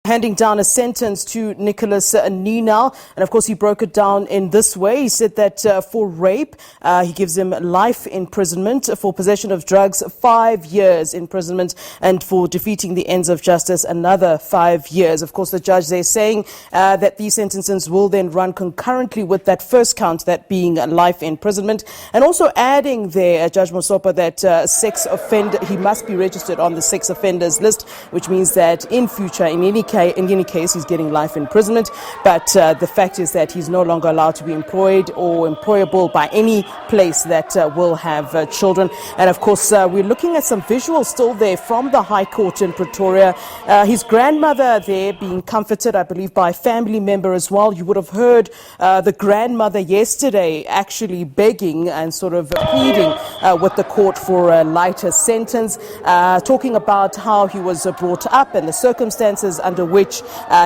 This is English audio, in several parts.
Handing down a sentence to Nicholas Ninow. And of course, he broke it down in this way. He said that for rape, he gives him life imprisonment. For possession of drugs, 5 years imprisonment. And for defeating the ends of justice, another 5 years. Of course, the judge there saying that these sentences will then run concurrently with that first count, that being life imprisonment. And also adding there, Judge Mosopa, that sex offender, he must be registered on the sex offenders list, which means that in future, in any case, he's getting life imprisonment. But the fact is that he's no longer allowed to be employed or employable by any place that will have children. And of course, we're looking at some visuals still there from the High Court in Pretoria. His grandmother there being comforted, I believe, by a family member as well. You would have heard the grandmother yesterday actually begging and sort of pleading with the court for a lighter sentence, talking about how he was brought up and the circumstances under which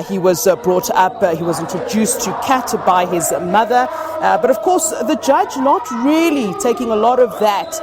he was brought up. He was introduced to cat by his mother. But of course, the judge not really taking a lot of that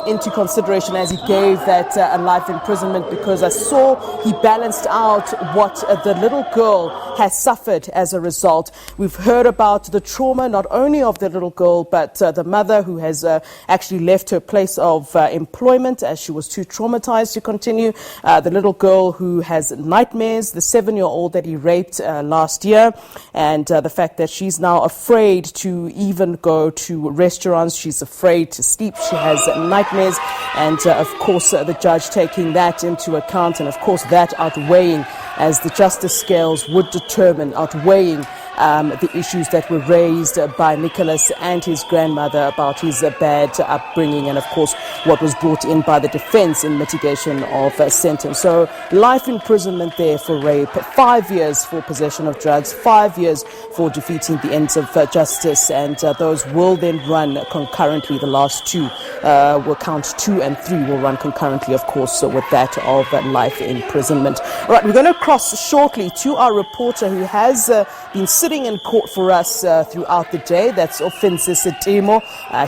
into consideration as he gave that a life imprisonment, because I saw he balanced out what the little girl has suffered as a result. We've heard about the trauma not only of the little girl, but the mother who has actually left her place of employment as she was too traumatized to continue. The little girl who has nightmares, the 7-year-old that he raped last year, and the fact that she's now afraid to even go to restaurants. She's afraid to sleep. She has nightmares. And of course, the judge taking that into account, and of course that outweighing, as the justice scales would determine, outweighing the issues that were raised by Nicholas and his grandmother about his bad upbringing, and of course what was brought in by the defense in mitigation of a sentence. So life imprisonment there for rape, 5 years for possession of drugs, 5 years for defeating the ends of justice, and those will then run concurrently. The last two will count 2 and 3 will run concurrently, of course, with that of life imprisonment. All right, we're going to cross shortly to our reporter who has been sitting in court for us throughout the day. That's Silverton.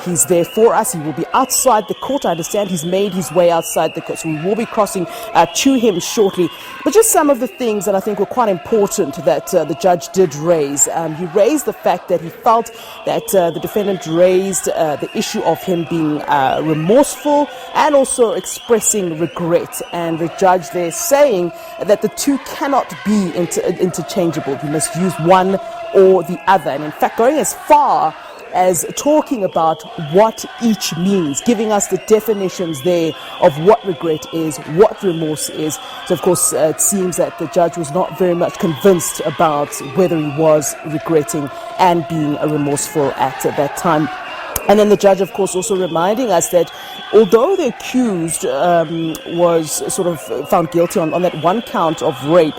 He's there for us. He will be outside the court. I understand he's made his way outside the court, so we will be crossing to him shortly. But just some of the things that I think were quite important that the judge did raise. He raised the fact that he felt that the defendant raised the issue of him being remorseful and also expressing regret. And the judge there saying that the two cannot be interchangeable. You must use one or the other. And in fact, going as far as talking about what each means, giving us the definitions there of what regret is, what remorse is. So, of course, it seems that the judge was not very much convinced about whether he was regretting and being remorseful at that time. And then the judge, of course, also reminding us that although the accused was sort of found guilty on that one count of rape,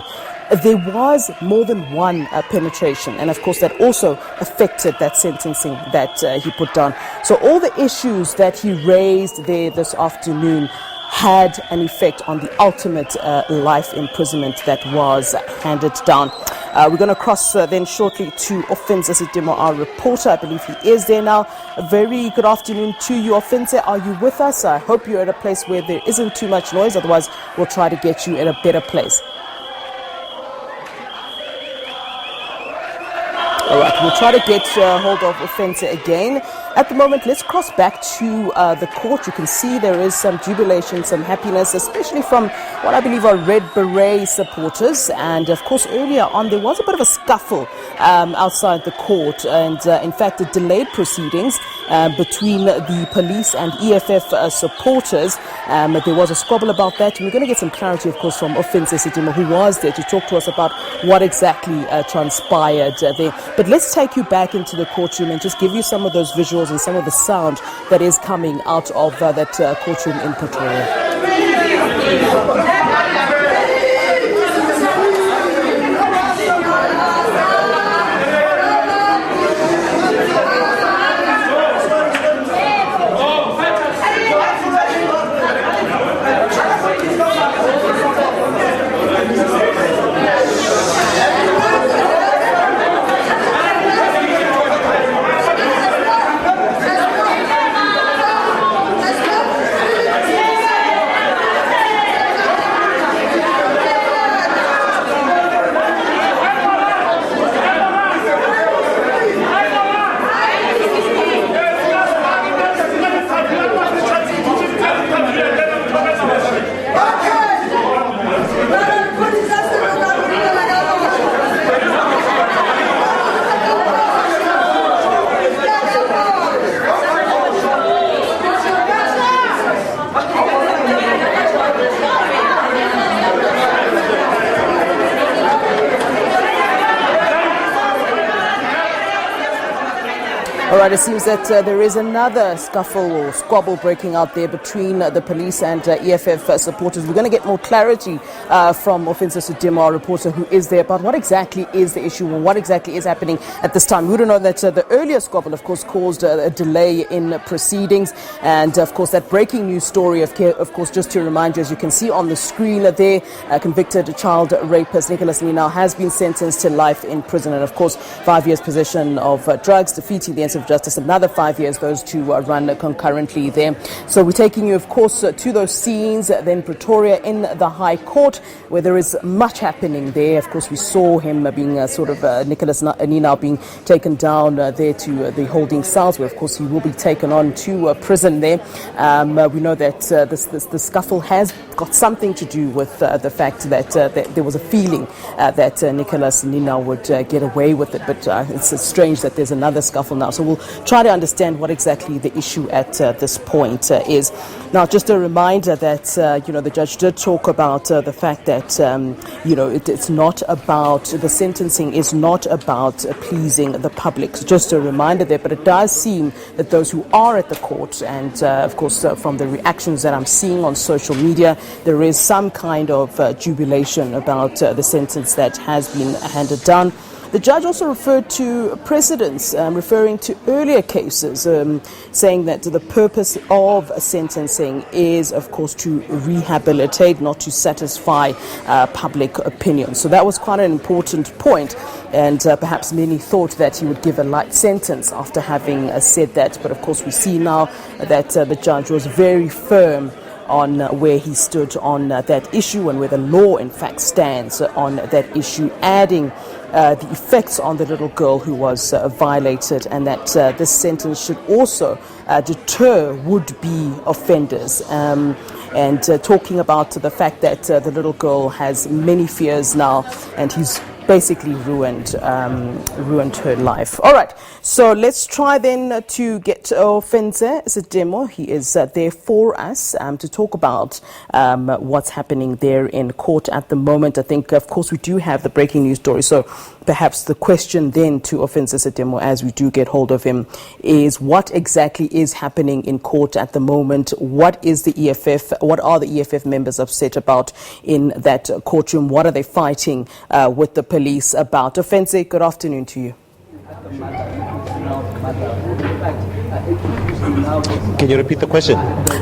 there was more than one penetration. And of course, that also affected that sentencing that he put down. So all the issues that he raised there this afternoon had an effect on the ultimate life imprisonment that was handed down. We're going to cross then shortly to Offense Asidimo, our reporter. I believe he is there now. A very good afternoon to you, Offense. Are you with us? I hope you're at a place where there isn't too much noise. Otherwise, we'll try to get you in a better place. All right, we'll try to get hold of Offense again. At the moment, let's cross back to the court. You can see there is some jubilation, some happiness, especially from what I believe are Red Beret supporters. And of course, earlier on, there was a bit of a scuffle outside the court. And in fact, the delayed proceedings between the police and EFF supporters. There was a squabble about that. And we're going to get some clarity, of course, from Offense Asidimo, who was there to talk to us about what exactly transpired there. But let's take you back into the courtroom and just give you some of those visuals and some of the sound that is coming out of that courtroom in Pretoria. All right, it seems that there is another scuffle or squabble breaking out there between the police and EFF supporters. We're going to get more clarity from Offensive Sudimo, our reporter who is there, about what exactly is the issue or what exactly is happening at this time. We would know that the earlier squabble, of course, caused a delay in proceedings. And, of course, that breaking news story, of course, just to remind you, as you can see on the screen there, convicted child rapist Nicholas Ninow has been sentenced to life in prison. And, of course, 5 years possession of drugs, defeating the of justice, another 5 years, those two run concurrently there. So we're taking you, of course, to those scenes, then Pretoria in the High Court, where there is much happening there. Of course, we saw him being Nicholas Ninow being taken down there to the holding cells, where, of course, he will be taken on to prison there. We know that the scuffle has got something to do with the fact that there was a feeling that Nicholas Ninow would get away with it, but it's strange that there's another scuffle now. So we'll try to understand what exactly the issue at this point is. Now, just a reminder that, the judge did talk about the fact that, it's not about, the sentencing is not about pleasing the public. So just a reminder there, but it does seem that those who are at the court, and of course, from the reactions that I'm seeing on social media, there is some kind of jubilation about the sentence that has been handed down. The judge also referred to precedents, referring to earlier cases, saying that the purpose of sentencing is, of course, to rehabilitate, not to satisfy public opinion. So that was quite an important point, and perhaps many thought that he would give a light sentence after having said that. But, of course, we see now that the judge was very firm on where he stood on that issue and where the law, in fact, stands on that issue, adding the effects on the little girl who was violated, and that this sentence should also deter would-be offenders. And talking about the fact that the little girl has many fears now, and he's basically ruined her life. All right, so let's try then to get Offensive Sudimo. He is there for us to talk about what's happening there in court at the moment. I think, of course, we do have the breaking news story, so perhaps the question then to Offensive Sudimo, as we do get hold of him, is what exactly is happening in court at the moment? What is the EFF? What are the EFF members upset about in that courtroom? What are they fighting with the police about? Offensive, good afternoon to you. Can you repeat the question?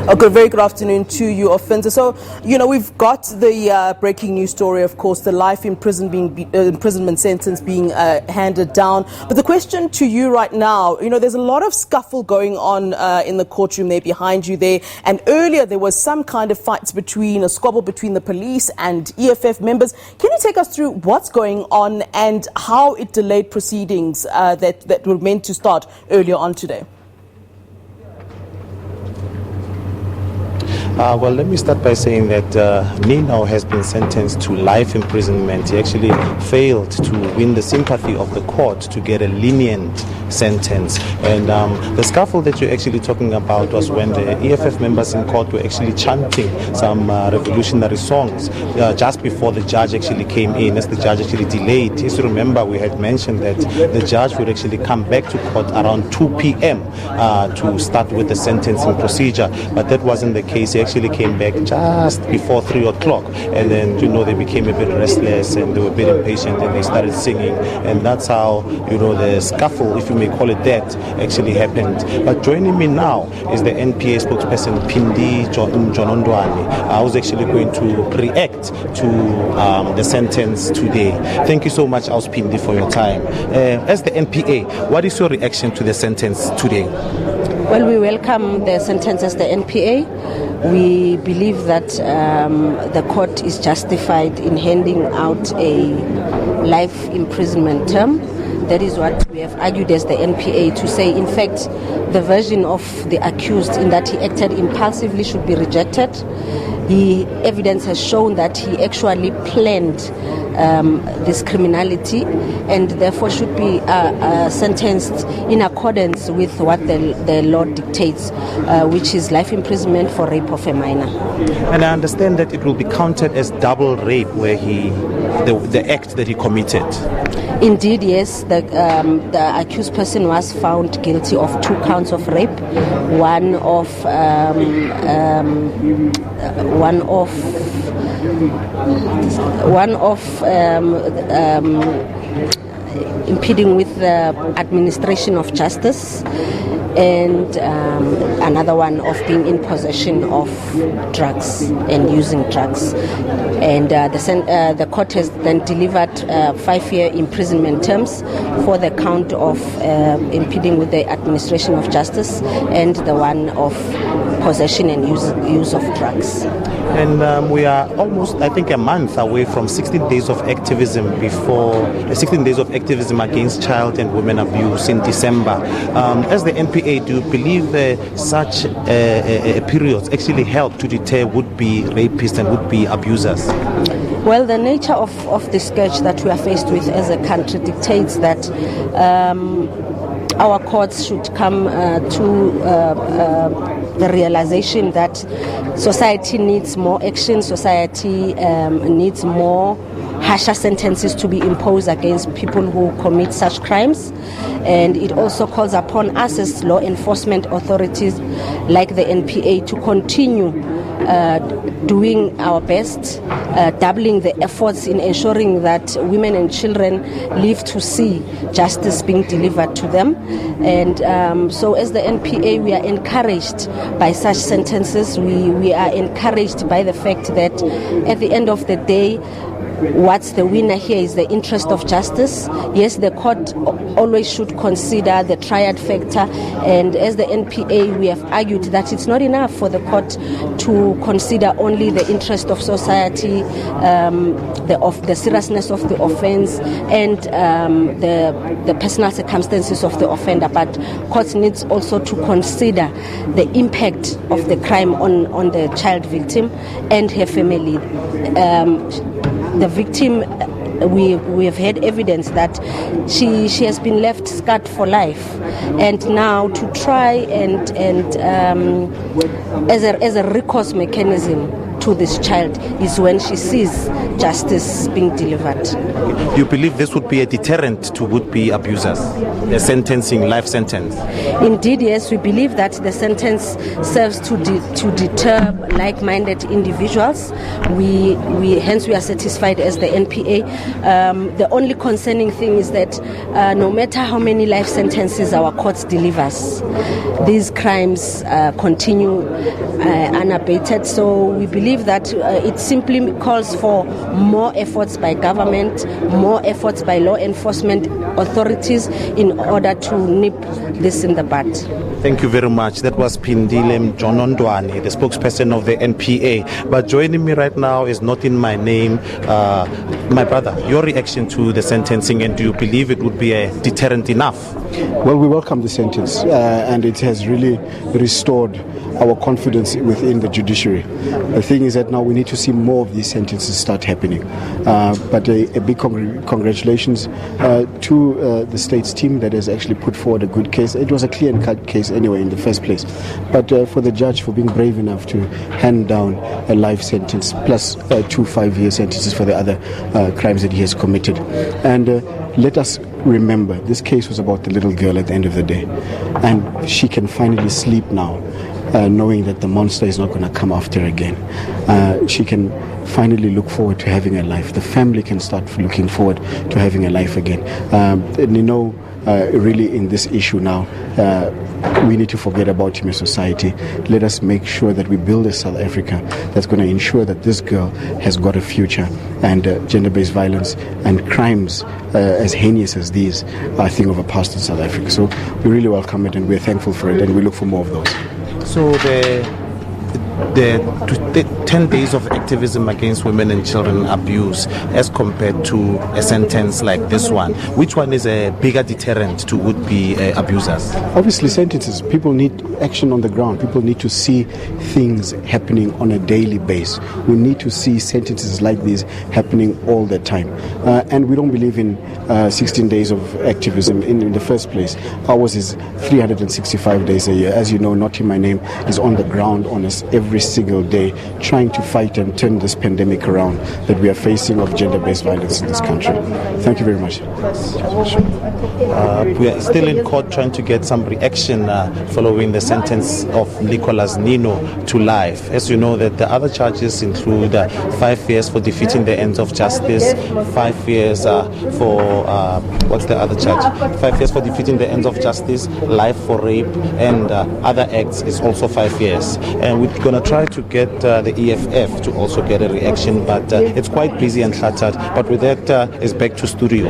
Okay, very good afternoon to you, Offensive. So, we've got the breaking news story, of course, the life imprisonment sentence being handed down. But the question to you right now, there's a lot of scuffle going on in the courtroom there behind you there. And earlier there was some kind of a squabble between the police and EFF members. Can you take us through what's going on and how it delayed proceedings that were meant to start earlier on today? Well, let me start by saying that Ninow has been sentenced to life imprisonment. He actually failed to win the sympathy of the court to get a lenient sentence. And the scuffle that you're actually talking about was when the EFF members in court were actually chanting some revolutionary songs just before the judge actually came in, as the judge actually delayed. As you remember, we had mentioned that the judge would actually come back to court around 2 p.m. To start with the sentencing procedure, but that wasn't the case. He actually came back just before 3 o'clock, and then they became a bit restless and they were a bit impatient and they started singing, and that's how the scuffle, if you may call it that, actually happened. But joining me now is the NPA spokesperson Pindi Jonondwane. I was actually going to react to the sentence today. Thank you so much, Pindi, for your time. As the NPA, what is your reaction to the sentence today? Well, we welcome the sentence as the NPA. We believe that the court is justified in handing out a life imprisonment term. That is what we have argued as the NPA, to say, in fact, the version of the accused in that he acted impulsively should be rejected. The evidence has shown that he actually planned this criminality, and therefore should be sentenced in accordance with what the law dictates, which is life imprisonment for rape of a minor. And I understand that it will be counted as double rape, where the act that he committed. Indeed, yes. The accused person was found guilty of 2 counts of rape, one of impeding with the administration of justice, and another one of being in possession of drugs and using drugs. And the court has then delivered 5-year imprisonment terms for the count of impeding with the administration of justice and the one of possession and use of drugs. And we are almost, I think, a month away from 16 days of activism against child and women abuse in December. As the NPA, do you believe such periods actually help to deter would-be rapists and would-be abusers? Well, the nature of the scourge that we are faced with as a country dictates that our courts should come to the realization that society needs more action, society needs more harsher sentences to be imposed against people who commit such crimes. And it also calls upon us as law enforcement authorities like the NPA to continue doing our best, doubling the efforts in ensuring that women and children live to see justice being delivered to them. And so as the NPA, we are encouraged by such sentences. We are encouraged by the fact that at the end of the day, what's the winner here is the interest of justice. Yes, the court always should consider the triad factor, and as the NPA, we have argued that it's not enough for the court to consider only the interest of society, the seriousness of the offense, and the personal circumstances of the offender, but courts needs also to consider the impact of the crime on the child victim and her family. The victim, we have had evidence that she has been left scarred for life, and now to try and as a recourse mechanism to this child is when she sees justice being delivered. Do you believe this would be a deterrent to would-be abusers, the sentencing, life sentence? Indeed, yes. We believe that the sentence serves to deter like-minded individuals. Hence we are satisfied as the NPA. The only concerning thing is that no matter how many life sentences our courts delivers, these crimes continue unabated. So we believe that it simply calls for more efforts by government, more efforts by law enforcement authorities in order to nip this in the bud. Thank you very much. That was Pindile Mjonondwane, the spokesperson of the NPA. But joining me right now is not in my name, my brother. Your reaction to the sentencing, and do you believe it would be a deterrent enough? Well, we welcome the sentence, and it has really restored our confidence within the judiciary. The thing is that now we need to see more of these sentences start happening. But a big congratulations to the state's team that has actually put forward a good case. It was a clear and cut case anyway in the first place. But for the judge for being brave enough to hand down a life sentence plus 2 5-year sentences for the other crimes that he has committed. And let us remember, this case was about the little girl at the end of the day. And she can finally sleep now, knowing that the monster is not going to come after her again. She can finally look forward to having a life. The family can start looking forward to having a life again. Really in this issue now, we need to forget about him as society. Let us make sure that we build a South Africa that's going to ensure that this girl has got a future, and gender-based violence and crimes as heinous as these are a thing of the past in South Africa. So we really welcome it, and we're thankful for it, and we look for more of those. So the 10 days of activism against women and children abuse as compared to a sentence like this one? Which one is a bigger deterrent to would-be abusers? Obviously, sentences. People need action on the ground. People need to see things happening on a daily basis. We need to see sentences like these happening all the time. And we don't believe in 16 days of activism in the first place. Ours is 365 days a year. As you know, Not In My Name is on the ground on us every single day, trying to fight and turn this pandemic around that we are facing of gender-based violence in this country. Thank you very much. We are still in court trying to get some reaction following the sentence of Nicholas Ninow to life. As you know, that the other charges include 5 years for defeating the ends of justice, 5 years for what's the other charge? 5 years for defeating the ends of justice, life for rape, and other acts is also 5 years. And we're going to try to get the EFF to also get a reaction, but it's quite busy and cluttered. But with that, it's back to studio.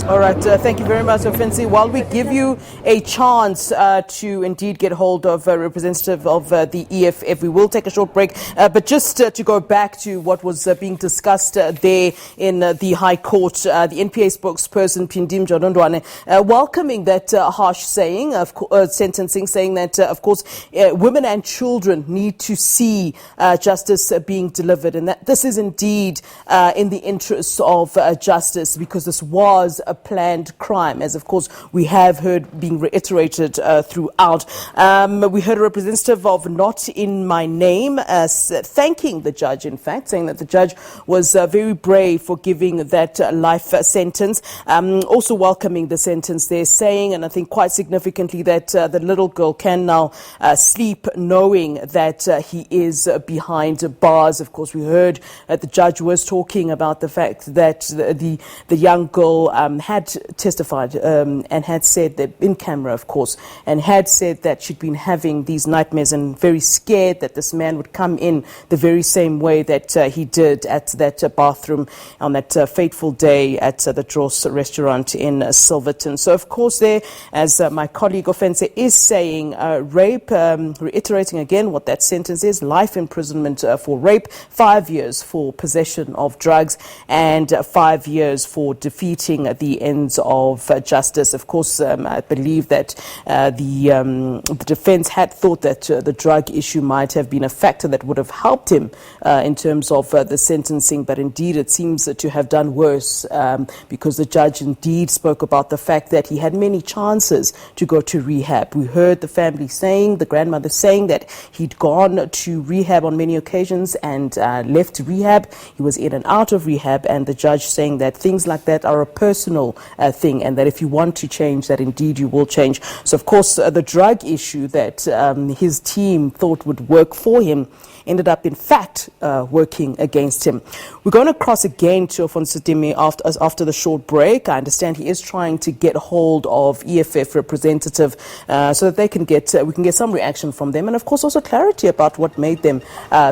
All right, thank you very much, Ofensi. While we give you a chance to indeed get hold of a representative of the EFF, we will take a short break. But just to go back to what was being discussed there in the High Court, the NPA spokesperson Pindim Jodondwane welcoming that harsh saying of sentencing, saying that of course women and children need to see justice being delivered, and that this is indeed in the interests of justice, because this was a planned crime, as of course we have heard being reiterated throughout. We heard a representative of Not In My Name thanking the judge, in fact, saying that the judge was very brave for giving that life sentence. Also welcoming the sentence there, saying, and I think quite significantly, that the little girl can now sleep knowing that he is behind bars. Of course, we heard the judge was talking about the fact that the young girl had testified and had said that in camera, of course, and had said that she'd been having these nightmares and very scared that this man would come in the very same way that he did at that bathroom on that fateful day at the Dros restaurant in Silverton. So, of course, there, as my colleague Ofense is saying, rape, reiterating again what that sentence is: life imprisonment for rape, 5 years for possession of drugs, and 5 years for defeating the ends of justice. Of course, I believe that the defense had thought that the drug issue might have been a factor that would have helped him in terms of the sentencing, but indeed it seems to have done worse, because the judge indeed spoke about the fact that he had many chances to go to rehab. We heard the family saying, the grandmother saying, that he'd gone to rehab on many occasions and left rehab. He was in and out of rehab, and the judge saying that things like that are a personal thing, and that if you want to change, that indeed you will change. So, of course, the drug issue that his team thought would work for him ended up, in fact, working against him. We're going to cross again to Alfonso Dimi after the short break. I understand he is trying to get hold of EFF representative so that we can get some reaction from them, and of course also clarity about what made them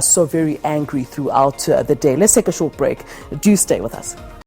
so very angry throughout the day. Let's take a short break. Do stay with us.